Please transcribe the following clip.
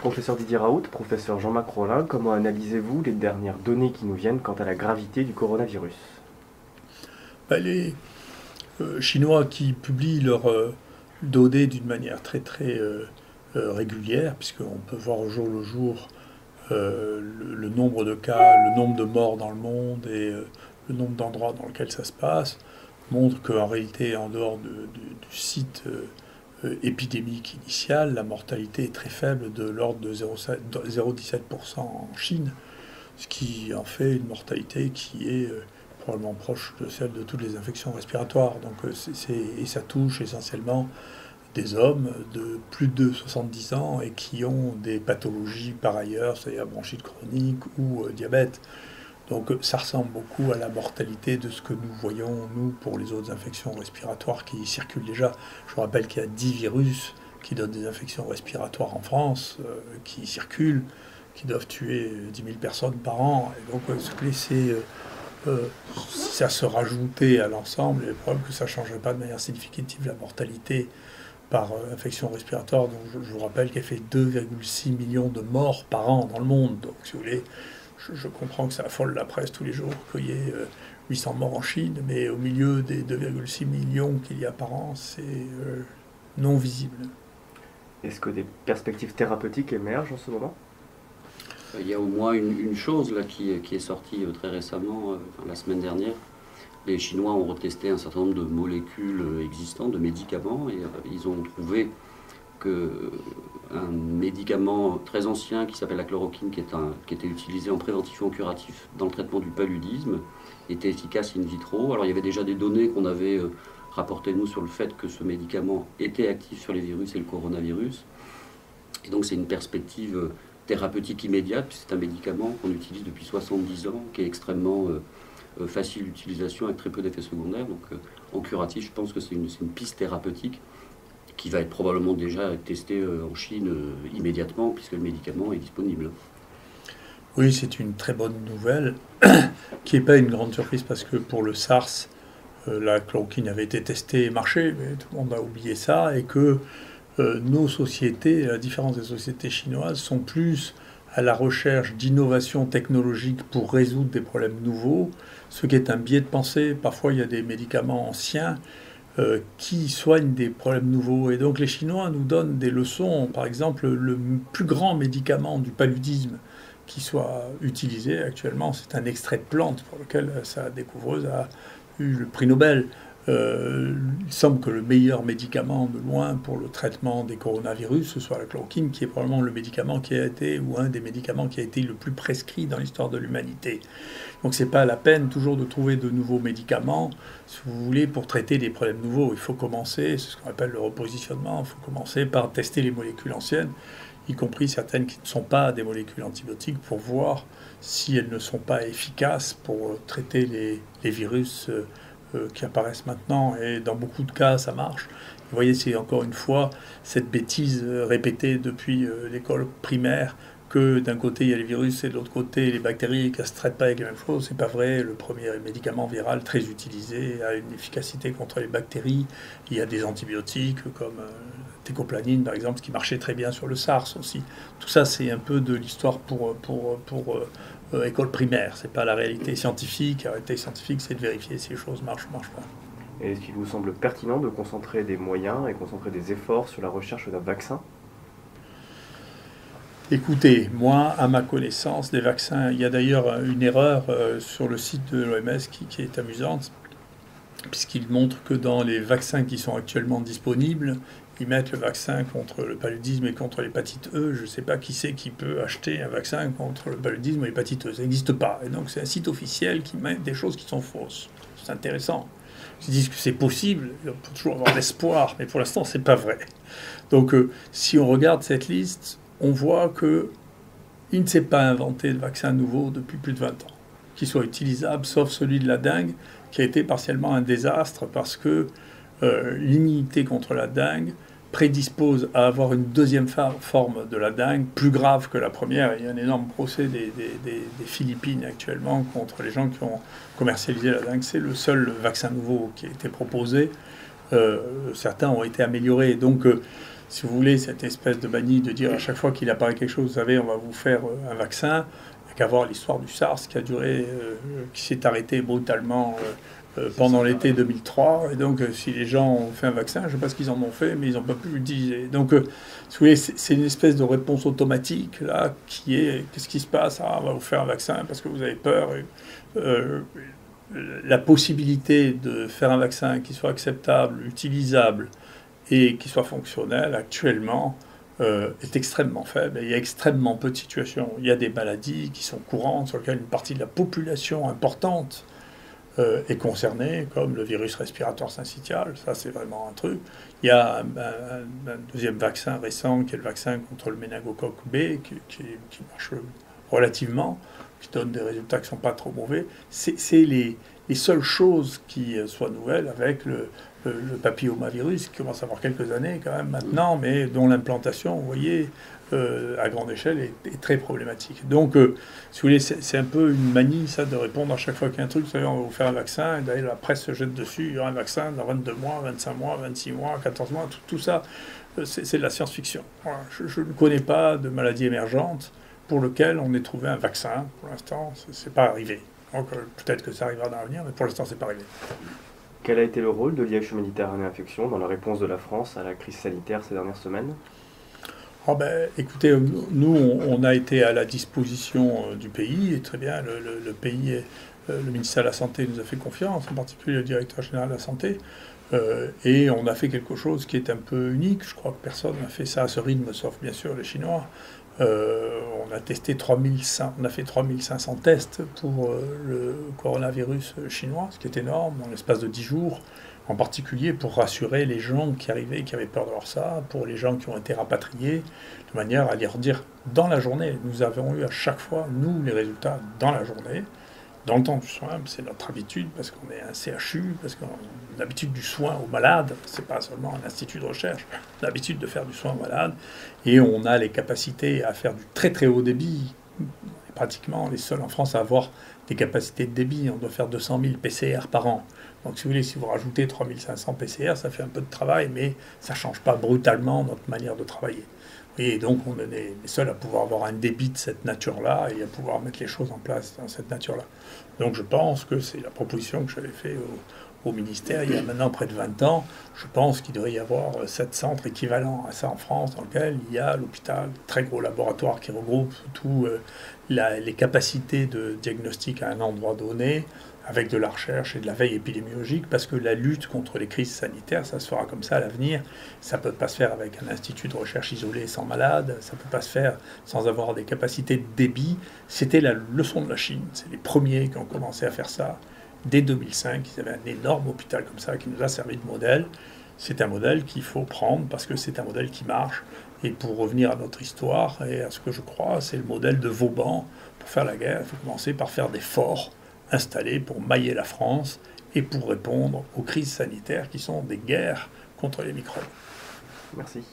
Professeur Didier Raoult, professeur Jean-Marc Rollin, comment analysez-vous les dernières données qui nous viennent quant à la gravité du coronavirus? Les Chinois qui publient leurs données d'une manière très régulière, puisqu'on peut voir au jour le jour le nombre de cas, le nombre de morts dans le monde et le nombre d'endroits dans lesquels ça se passe, montrent qu'en réalité, en dehors du site épidémique initial, la mortalité est très faible, de l'ordre de 0,17% en Chine, ce qui en fait une mortalité qui est probablement proche de celle de toutes les infections respiratoires. Donc, et ça touche essentiellement des hommes de plus de 70 ans et qui ont des pathologies par ailleurs, c'est-à-dire bronchite chronique ou diabète. Donc ça ressemble beaucoup à la mortalité de ce que nous voyons, nous, pour les autres infections respiratoires qui circulent déjà. Je vous rappelle qu'il y a 10 virus qui donnent des infections respiratoires en France, qui circulent, qui doivent tuer 10 000 personnes par an. Et donc si ça se rajoutait à l'ensemble, il est probable que ça ne changerait pas de manière significative la mortalité par infection respiratoire. Donc je vous rappelle qu'elle fait 2,6 millions de morts par an dans le monde. Donc si vous voulez, je comprends que ça affole la presse tous les jours, qu'il y ait 800 morts en Chine, mais au milieu des 2,6 millions qu'il y a par an, c'est non visible. Est-ce que des perspectives thérapeutiques émergent en ce moment? Il y a au moins une chose là, qui est sortie très récemment, la semaine dernière. Les Chinois ont retesté un certain nombre de molécules existantes, de médicaments, et ils ont trouvé qu'un médicament très ancien qui s'appelle la chloroquine, qui était utilisé en préventif ou en curatif dans le traitement du paludisme, était efficace in vitro. Alors il y avait déjà des données qu'on avait rapportées nous sur le fait que ce médicament était actif sur les virus et le coronavirus. Et donc c'est une perspective thérapeutique immédiate, puisque c'est un médicament qu'on utilise depuis 70 ans, qui est extrêmement facile d'utilisation avec très peu d'effets secondaires. Donc en curatif, je pense que c'est une piste thérapeutique qui va être probablement déjà testée en Chine immédiatement, puisque le médicament est disponible. Oui, c'est une très bonne nouvelle, qui n'est pas une grande surprise, parce que pour le SARS, la chloroquine avait été testée et marché, mais tout le monde a oublié ça, et que nos sociétés, à la différence des sociétés chinoises, sont plus à la recherche d'innovations technologiques pour résoudre des problèmes nouveaux, ce qui est un biais de pensée. Parfois, il y a des médicaments anciens qui soignent des problèmes nouveaux. Et donc les Chinois nous donnent des leçons. Par exemple, le plus grand médicament du paludisme qui soit utilisé actuellement, c'est un extrait de plante pour lequel sa découvreuse a eu le prix Nobel. Il semble que le meilleur médicament de loin pour le traitement des coronavirus, ce soit la chloroquine, qui est probablement le médicament qui a été, ou un des médicaments qui a été le plus prescrit dans l'histoire de l'humanité. Donc c'est pas la peine toujours de trouver de nouveaux médicaments, si vous voulez, pour traiter des problèmes nouveaux. Il faut commencer, c'est ce qu'on appelle le repositionnement, il faut commencer par tester les molécules anciennes, y compris certaines qui ne sont pas des molécules antibiotiques, pour voir si elles ne sont pas efficaces pour traiter les virus qui apparaissent maintenant, et dans beaucoup de cas ça marche. Vous voyez, c'est encore une fois cette bêtise répétée depuis l'école primaire, que d'un côté il y a les virus et de l'autre côté les bactéries, et qu'elles ne se traitent pas avec les mêmes choses. C'est pas vrai. Le premier médicament viral très utilisé a une efficacité contre les bactéries. Il y a des antibiotiques comme técoplanine par exemple, qui marchait très bien sur le SARS aussi. Tout ça, c'est un peu de l'histoire pour école primaire. C'est pas la réalité scientifique. La réalité scientifique, c'est de vérifier si les choses marchent ou marchent pas. Et est-ce qu'il vous semble pertinent de concentrer des moyens et concentrer des efforts sur la recherche d'un vaccin? Écoutez, moi, à ma connaissance, des vaccins, il y a d'ailleurs une erreur sur le site de l'OMS qui est amusante, puisqu'il montre que dans les vaccins qui sont actuellement disponibles, ils mettent le vaccin contre le paludisme et contre l'hépatite E. Je ne sais pas qui c'est qui peut acheter un vaccin contre le paludisme et l'hépatite E. Ça n'existe pas. Et donc c'est un site officiel qui met des choses qui sont fausses. C'est intéressant. Ils disent que c'est possible, on peut toujours avoir l'espoir, mais pour l'instant, c'est pas vrai. Donc si on regarde cette liste, on voit qu'il ne s'est pas inventé de vaccin nouveau depuis plus de 20 ans, qui soit utilisable, sauf celui de la dengue, qui a été partiellement un désastre, parce que l'immunité contre la dengue prédispose à avoir une deuxième forme de la dengue, plus grave que la première. Il y a un énorme procès des Philippines actuellement contre les gens qui ont commercialisé la dengue. C'est le seul vaccin nouveau qui a été proposé. Certains ont été améliorés. Donc si vous voulez, cette espèce de manie de dire à chaque fois qu'il apparaît quelque chose, vous savez, on va vous faire un vaccin, il n'y a qu'à voir l'histoire du SARS qui a duré, qui s'est arrêté brutalement pendant l'été 2003. Et donc, si les gens ont fait un vaccin, je ne sais pas ce qu'ils en ont fait, mais ils n'ont pas pu l'utiliser. Donc, si vous voulez, c'est une espèce de réponse automatique, là, qui est, qu'est-ce qui se passe? Ah, on va vous faire un vaccin parce que vous avez peur. La possibilité de faire un vaccin qui soit acceptable, utilisable et qui soit fonctionnel, actuellement, est extrêmement faible. Et il y a extrêmement peu de situations. Il y a des maladies qui sont courantes, sur lesquelles une partie de la population importante est concernée, comme le virus respiratoire syncytial. Ça, c'est vraiment un truc. Il y a un deuxième vaccin récent, qui est le vaccin contre le méningocoque B, qui marche relativement, qui donne des résultats qui ne sont pas trop mauvais. C'est les seules choses qui soient nouvelles avec le papillomavirus, qui commence à avoir quelques années quand même maintenant, mais dont l'implantation, vous voyez, à grande échelle, est très problématique. Donc, si vous voulez, c'est un peu une manie, ça, de répondre à chaque fois qu'il y a un truc, vous savez, on va vous faire un vaccin, et d'ailleurs la presse se jette dessus, il y aura un vaccin dans 22 mois, 25 mois, 26 mois, 14 mois, tout ça, c'est de la science-fiction. Voilà. Je ne connais pas de maladie émergente pour lequel on ait trouvé un vaccin. Pour l'instant, c'est pas arrivé. Donc, peut-être que ça arrivera dans l'avenir, mais pour l'instant, c'est pas arrivé. Quel a été le rôle de l'IH Méditerranée Infection dans la réponse de la France à la crise sanitaire ces dernières semaines? Oh ben, écoutez, nous, on a été à la disposition du pays, et très bien, le pays, le ministère de la Santé nous a fait confiance, en particulier le directeur général de la Santé, et on a fait quelque chose qui est un peu unique. Je crois que personne n'a fait ça à ce rythme, sauf bien sûr les Chinois. On a testé 3500 tests pour le coronavirus chinois, ce qui est énorme, en l'espace de 10 jours, en particulier pour rassurer les gens qui arrivaient, qui avaient peur de voir ça, pour les gens qui ont été rapatriés, de manière à leur dire dans la journée. Nous avons eu à chaque fois, nous, les résultats dans la journée, dans le temps du soin. C'est notre habitude, parce qu'on est un CHU, parce qu'on a l'habitude du soin aux malades, c'est pas seulement un institut de recherche, on a l'habitude de faire du soin aux malades, et on a les capacités à faire du très très haut débit. On est pratiquement les seuls en France à avoir des capacités de débit. On doit faire 200 000 PCR par an. Donc si vous voulez, si vous rajoutez 3500 PCR, ça fait un peu de travail, mais ça ne change pas brutalement notre manière de travailler. Et donc on est les seuls à pouvoir avoir un débit de cette nature-là et à pouvoir mettre les choses en place dans cette nature-là. Donc je pense que c'est la proposition que j'avais faite au ministère il y a maintenant près de 20 ans. Je pense qu'il devrait y avoir 7 centres équivalents à ça en France, dans lesquels il y a l'hôpital, très gros laboratoire qui regroupe toutes les capacités de diagnostic à un endroit donné, avec de la recherche et de la veille épidémiologique, parce que la lutte contre les crises sanitaires, ça se fera comme ça à l'avenir. Ça ne peut pas se faire avec un institut de recherche isolé sans malade, ça ne peut pas se faire sans avoir des capacités de débit. C'était la leçon de la Chine, c'est les premiers qui ont commencé à faire ça. Dès 2005, ils avaient un énorme hôpital comme ça qui nous a servi de modèle. C'est un modèle qu'il faut prendre parce que c'est un modèle qui marche. Et pour revenir à notre histoire et à ce que je crois, c'est le modèle de Vauban. Pour faire la guerre, il faut commencer par faire des forts installés pour mailler la France et pour répondre aux crises sanitaires qui sont des guerres contre les microbes. Merci.